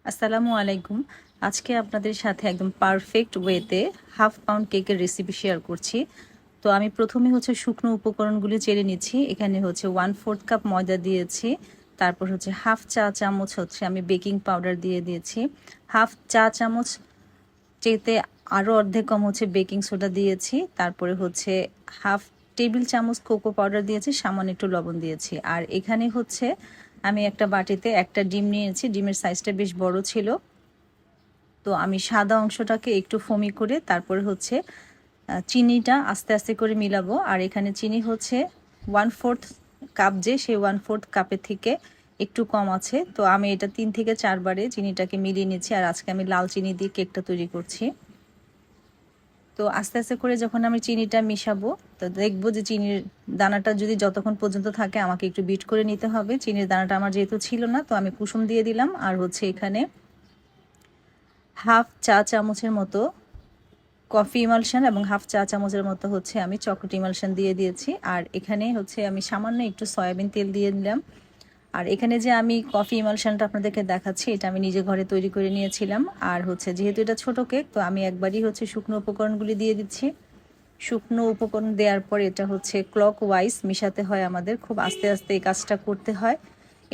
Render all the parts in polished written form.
আসসালামু আলাইকুম। আজকে আপনাদের সাথে একদম পারফেক্ট ওয়েতে হাফ পাউন্ড কেকের রেসিপি শেয়ার করছি। তো আমি প্রথমে শুকনো উপকরণগুলি চেড়ে নিচ্ছি। এখানে 1/4 কাপ ময়দা দিয়েছি। তারপর হাফ চা চামচ আমি বেকিং পাউডার দিয়ে দিয়েছি। হাফ চা চামচ চেতে আরও অর্ধেক কম বেকিং সোডা দিয়েছি। তারপরে হাফ টেবিল চামচ কোকো পাউডার দিয়েছি, সামান্য একটু লবণ দিয়েছি। আর এখানে আমি একটা বাটিতে একটা ডিম নিয়েছি। ডিমের সাইজটা বেশ বড় ছিল। তো আমি সাদা অংশটাকে একটু ফোমি করে তারপরে চিনিটা আস্তে আস্তে করে মিলাবো। আর এখানে চিনি 1/4 কাপ, যে সেই 1/4 কাপের থেকে একটু কম আছে। তো আমি এটা 3 থেকে 4 বারে চিনিটাকে মিলিয়ে নিচ্ছি। আর আজকে আমি লাল চিনি দিয়ে কেকটা তৈরি করছি। তো আস্তে আস্তে করে যখন আমি চিনিটা মিশাবো, তো দেখবো যে চিনির দানাটা যদি যতক্ষণ পর্যন্ত থাকে আমাকে একটু বিট করে নিতে হবে। চিনির দানাটা আমার যেহেতু ছিল না, তো আমি কুসুম দিয়ে দিলাম। আর এখানে হাফ চা চামচের মতো কফি ইমালশন এবং হাফ চা চামচের মতো আমি চকলেট ইমালশন দিয়ে দিয়েছি। আর এখানে আমি সামান্য একটু সয়াবিন তেল দিয়ে দিলাম। আর এখানে যে আমি কফি ইমালশনটা আপনাদেরকে দেখাচ্ছি, এটা আমি নিজে ঘরে তৈরি করে নিয়েছিলাম। আর যেহেতু এটা ছোট কেক, তো আমি একবারই শুকনো উপকরণগুলি দিয়ে দিচ্ছি। শুকনো উপকরণ দেওয়ার পর এটা ক্লক ওয়াইজ মিশাতে হয় আমাদের, খুব আস্তে আস্তে এই কাজটা করতে হয়।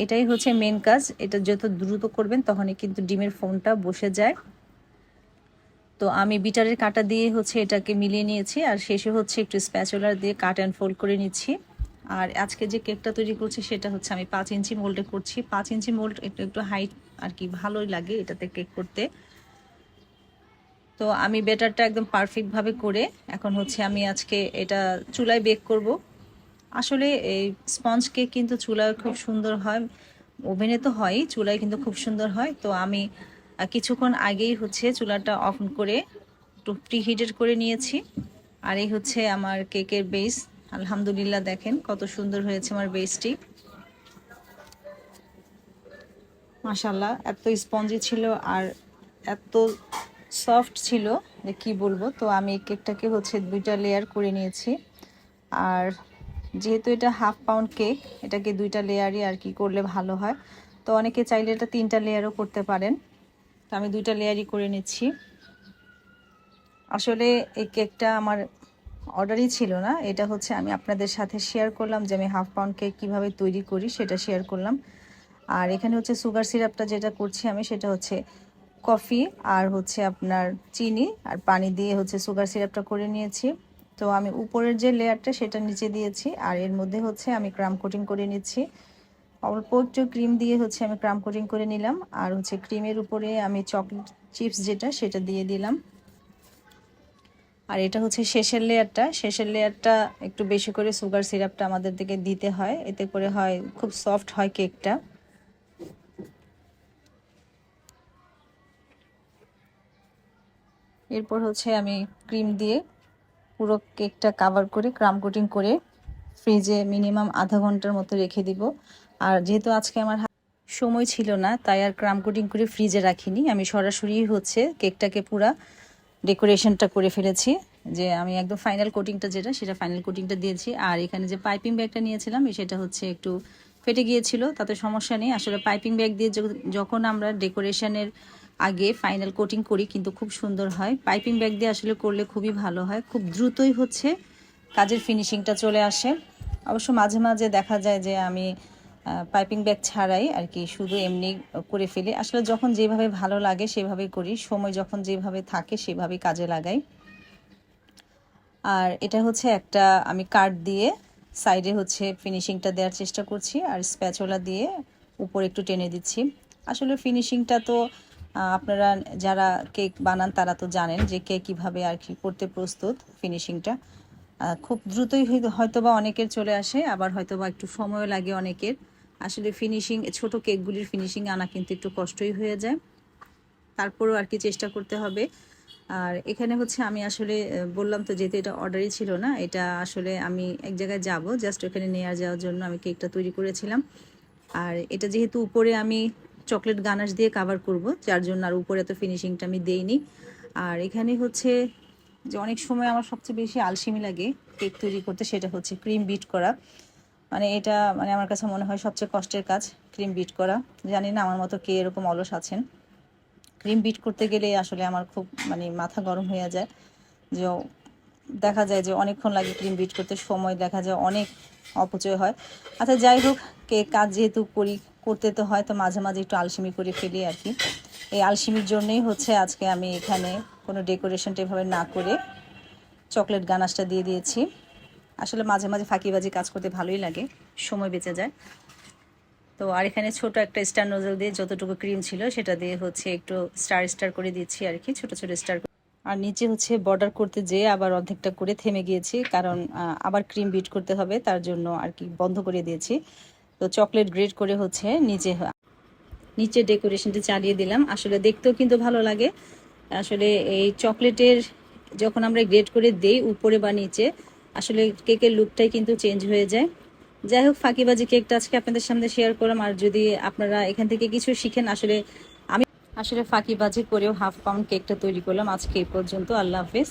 এটাই মেন কাজ। এটা যত দ্রুত করবেন তখনই কিন্তু ডিমের ফোমটা বসে যায়। তো আমি বিটারের কাঁটা দিয়ে এটাকে মিলিয়ে নিয়েছি। আর শেষে একটু স্প্যাচুলার দিয়ে কাট অ্যান্ড ফোল্ড করে নিচ্ছি। আর আজকে যে কেকটা তৈরি করছি সেটা আমি 5 ইঞ্চি মোল্ডে করছি। 5 ইঞ্চি মোল্ড একটু একটু হাইট আর কি, ভালোই লাগে এটাতে কেক করতে। তো আমি ব্যাটারটা একদম পারফেক্টভাবে করে এখন আমি আজকে এটা চুলায় বেক করব। আসলে এই স্পঞ্জ কেক কিন্তু চুলায় খুব সুন্দর হয়, ওভেনে তো হয়ই, চুলায় কিন্তু খুব সুন্দর হয়। তো আমি কিছুক্ষণ আগেই চুলাটা অফ করে একটু প্রিহিটেড করে নিয়েছি। আর এই আমার কেকের বেস। আলহামদুলিল্লাহ, দেখেন কত সুন্দর হয়েছে আমার বেসটি। মাশাল্লাহ, এত স্পঞ্জি ছিল আর এত সফট ছিল যে কি বলবো। তো আমি কেকটাকে 2টা লেয়ার করে নিয়েছি। আর যেহেতু এটা হাফ পাউন্ড কেক, এটাকে 2টা লেয়ারই আর কি করলে ভালো হয়। তো অনেকে চাইলে এটা 3টা লেয়ারও করতে পারেন। তো আমি 2টা লেয়ারই করে নিচ্ছি। আসলে এই কেকটা আমার অর্ডারই ছিল না, এটা আমি আপনাদের সাথে শেয়ার করলাম যে আমি হাফ পাউন্ড কেক কীভাবে তৈরি করি সেটা শেয়ার করলাম। আর এখানে সুগার সিরাপটা যেটা করছি আমি, সেটা কফি আর আপনার চিনি আর পানি দিয়ে সুগার সিরাপটা করে নিয়েছি। তো আমি উপরের যে লেয়ারটা সেটা নিচে দিয়েছি। আর এর মধ্যে আমি ক্রাম কোটিং করে নিচ্ছি। অল্প একটু ক্রিম দিয়ে আমি ক্রাম কোটিং করে নিলাম। আর ক্রিমের উপরে আমি চকলেট চিপস যেটা সেটা দিয়ে দিলাম। আর এটা শেষের লেয়ারটা। শেষের লেয়ারটা একটু বেশি করে সুগার সিরাপটা আমাদের দিকে দিতে হয়, এতে করে হয় খুব সফট হয় কেকটা। এরপর আমি ক্রিম দিয়ে পুরো কেকটা কাভার করে ক্রাম কোটিং করে ফ্রিজে মিনিমাম আধা ঘন্টার মতো রেখে দিব। আর যেহেতু আজকে আমার সময় ছিল না, তাই আর ক্রাম কোটিং করে ফ্রিজে রাখিনি। আমি সরাসরি কেকটাকে পুরা ডেকোরেশনটা করে ফেলেছি। যে আমি একদম ফাইনাল কোটিংটা যেটা, সেটা ফাইনাল কোটিংটা দিয়েছি। আর এখানে যে পাইপিং ব্যাগটা নিয়েছিলাম সেটা একটু ফেটে গিয়েছিল, তাতে সমস্যা নেই। আসলে পাইপিং ব্যাগ দিয়ে যখন আমরা ডেকোরেশনের আগে ফাইনাল কোটিং করি কিন্তু খুব সুন্দর হয়। পাইপিং ব্যাগ দিয়ে আসলে করলে খুবই ভালো হয়, খুব দ্রুতই কাজের ফিনিশিংটা চলে আসে। অবশ্য মাঝে মাঝে দেখা যায় যে আমি পাইপিং ব্যাগ ছাড়াই আর কি শুধু এমনি করে ফেলি। আসলে যখন যেভাবে ভালো লাগে সেভাবেই করি, সময় যখন যেভাবে থাকে সেভাবেই কাজে লাগাই। আর এটা একটা আমি কার্ড দিয়ে সাইডে ফিনিশিংটা দেওয়ার চেষ্টা করছি। আর স্প্যাচুলা দিয়ে উপরে একটু টেনে দিচ্ছি। আসলে ফিনিশিংটা তো আপনারা যারা কেক বানান তারা তো জানেন যে কেক কীভাবে আর কি করতে প্রস্তুত। ফিনিশিংটা খুব দ্রুতই হয়তোবা অনেকের চলে আসে, আবার হয়তোবা একটু সময় লাগে অনেকের। আসলে ফিনিশিং ছোট কেকগুলির ফিনিশিং আনা কিন্তু একটু কষ্টই হয়ে যায়, তারপরেও আর কি চেষ্টা করতে হবে। আর এখানে আমি আসলে বললাম তো, যেহেতু এটা অর্ডারই ছিল না, এটা আসলে আমি এক জায়গায় যাব, জাস্ট ওখানে নিয়ে যাওয়ার জন্য আমি কেকটা তৈরি করেছিলাম। আর এটা যেহেতু উপরে আমি চকলেট গানাশ দিয়ে কাভার করব, যার জন্য আর উপরে তো ফিনিশিংটা আমি দেইনি। আর এখানে যে অনেক সময় আমার সবচেয়ে বেশি আলসেমি লাগে কেক তৈরি করতে, সেটা ক্রিম বিট করা। মানে এটা আমার কাছে মনে হয় সবচেয়ে কষ্টের কাজ, ক্রিম বিট করা। জানি না আমার মতো কে এরকম অলস আছেন। ক্রিম বিট করতে গেলে আসলে আমার খুব মানে মাথা গরম হয়ে যায়, যে দেখা যায় যে অনেকক্ষণ লাগে ক্রিম বিট করতে, সময় দেখা যায় অনেক অপচয় হয়। আচ্ছা যাই হোক, কেক কাজ যেহেতু করতে তো হয়, তো মাঝে মাঝে একটু আলসেমি করে ফেলি আর কি। এই আলসেমির জন্যই হচ্ছে আজকে আমি এখানে কোনো ডেকোরেশনটা এভাবে না করে চকলেট গানাশটা দিয়ে দিয়েছি। আসলে মাঝে মাঝে ফাঁকিবাজি কাজ করতে ভালোই লাগে, সময় বেঁচে যায়। তো আর এখানে ছোট একটা স্টার নোজল দিয়ে যতটুকু ক্রিম ছিল সেটা দিয়ে হচ্ছে একটু স্টার স্টার করে দিচ্ছি আর কি, ছোট ছোট স্টার। আর নিচে হচ্ছে বর্ডার করতে যেয়ে আবার অর্ধেকটা করে থেমে গিয়েছি, কারণ আবার ক্রিম বিট করতে হবে, তার জন্য আর কি বন্ধ করে দিয়েছি। তো চকলেট গ্রেড করে হচ্ছে নিচে ডেকোরেশনটা চালিয়ে দিলাম। আসলে দেখতেও কিন্তু ভালো লাগে। আসলে এই চকলেটের যখন আমরা গ্রেড করে দেই উপরে বা নিচে, আসলে কেকের লুকটাই কিন্তু চেঞ্জ হয়ে যায়। যাই হোক, ফাঁকিবাজি কেকটা আজকে আপনাদের সামনে শেয়ার করলাম। আর যদি আপনারা এখান থেকে কিছু শিখেন, আমি ফাঁকিবাজি করেও হাফ পাউন্ড কেকটা তৈরি করলাম। আজকে এই পর্যন্ত, আল্লাহ হাফেজ।